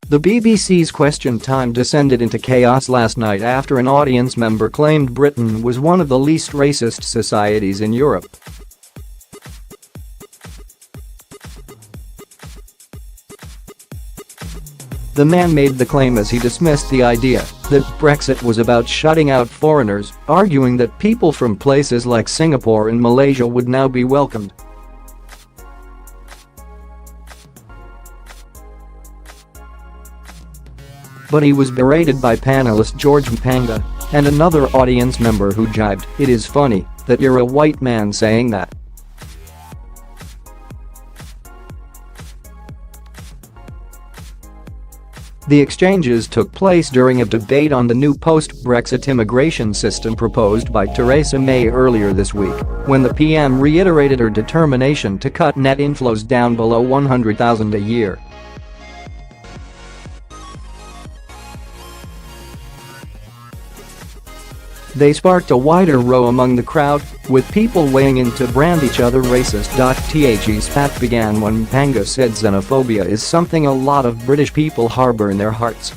The BBC's Question Time descended into chaos last night after an audience member claimed Britain was one of the least racist societies in Europe. The man made the claim as he dismissed the idea that Brexit was about shutting out foreigners, arguing that people from places like Singapore and Malaysia would now be welcomed. But he was berated by panellist George Mpanga and another audience member who jibed, "It is funny that you're a white man saying that." The exchanges took place during a debate on the new post-Brexit immigration system proposed by Theresa May earlier this week, when the PM reiterated her determination to cut net inflows down below 100,000 a year. They sparked a wider row among the crowd, with people weighing in to brand each other racist.The spat began when Mpanga said xenophobia is something a lot of British people harbour in their hearts.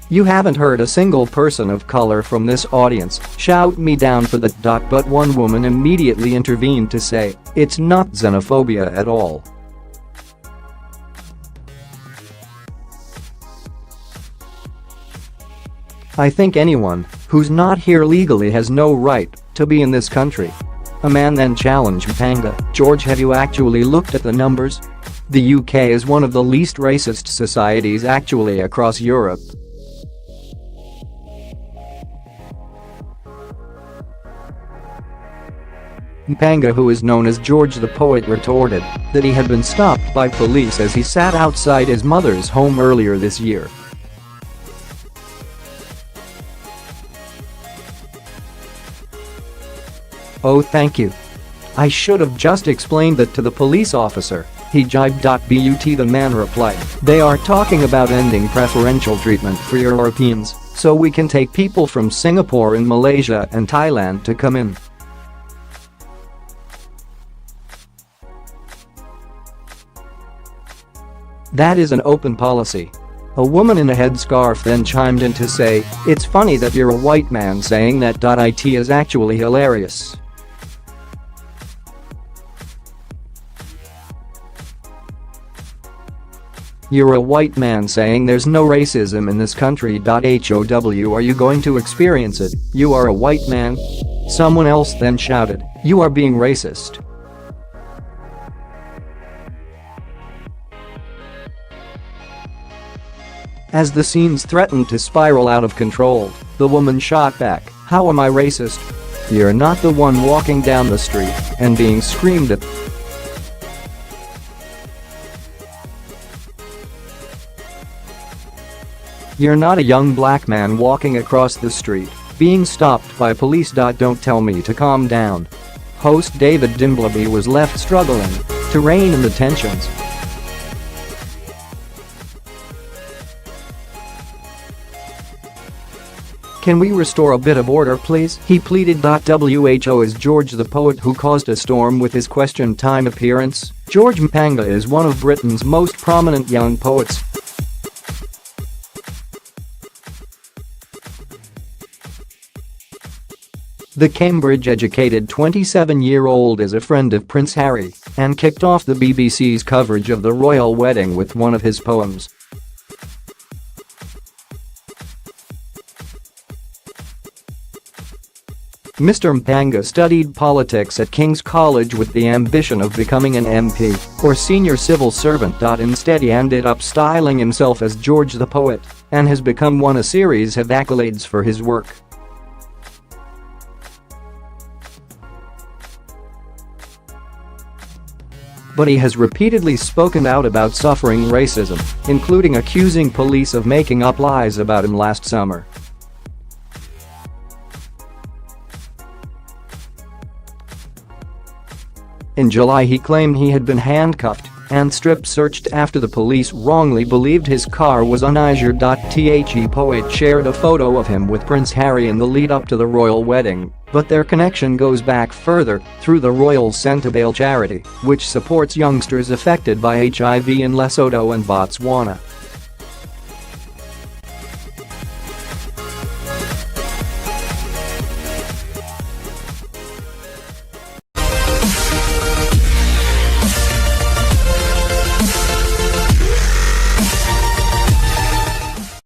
"You haven't heard a single person of colour from this audience shout me down for that. But one woman immediately intervened to say, "It's not xenophobia at all." "I think anyone who's not here legally has no right to be in this country." A man then challenged Mpanga, "George, have you actually looked at the numbers? The UK is one of the least racist societies actually across Europe." Mpanga, who is known as George the Poet, retorted that he had been stopped by police as he sat outside his mother's home earlier this year. "Oh, thank you. I should have just explained that to the police officer," he jibed.But, the man replied. "They are talking about ending preferential treatment for Europeans, so we can take people from Singapore and Malaysia and Thailand to come in." "That is an open policy." A woman in a headscarf then chimed in to say, "It's funny that you're a white man saying that.It is actually hilarious." "You're a white man saying there's no racism in this country.How are you going to experience it? You are a white man?" Someone else then shouted, "You are being racist." As the scenes threatened to spiral out of control, the woman shot back, "How am I racist? You're not the one walking down the street and being screamed at." "You're not a young black man walking across the street, being stopped by police.Don't tell me to calm down." Host David Dimbleby was left struggling to rein in the tensions. "Can we restore a bit of order, please?" he pleaded.Who is George the Poet, who caused a storm with his Question Time appearance. George Mpanga is one of Britain's most prominent young poets. The Cambridge-educated 27-year-old is a friend of Prince Harry and kicked off the BBC's coverage of the royal wedding with one of his poems. Mr. Mpanga studied politics at King's College with the ambition of becoming an MP or senior civil servant. Instead, he ended up styling himself as George the Poet and has won a series of accolades for his work. But he has repeatedly spoken out about suffering racism, including accusing police of making up lies about him last summer. In July, he claimed he had been handcuffed and strip-searched after the police wrongly believed his car was uninsured.The poet shared a photo of him with Prince Harry in the lead-up to the royal wedding, but their connection goes back further, through the Royal Centre charity, which supports youngsters affected by HIV in Lesotho and Botswana.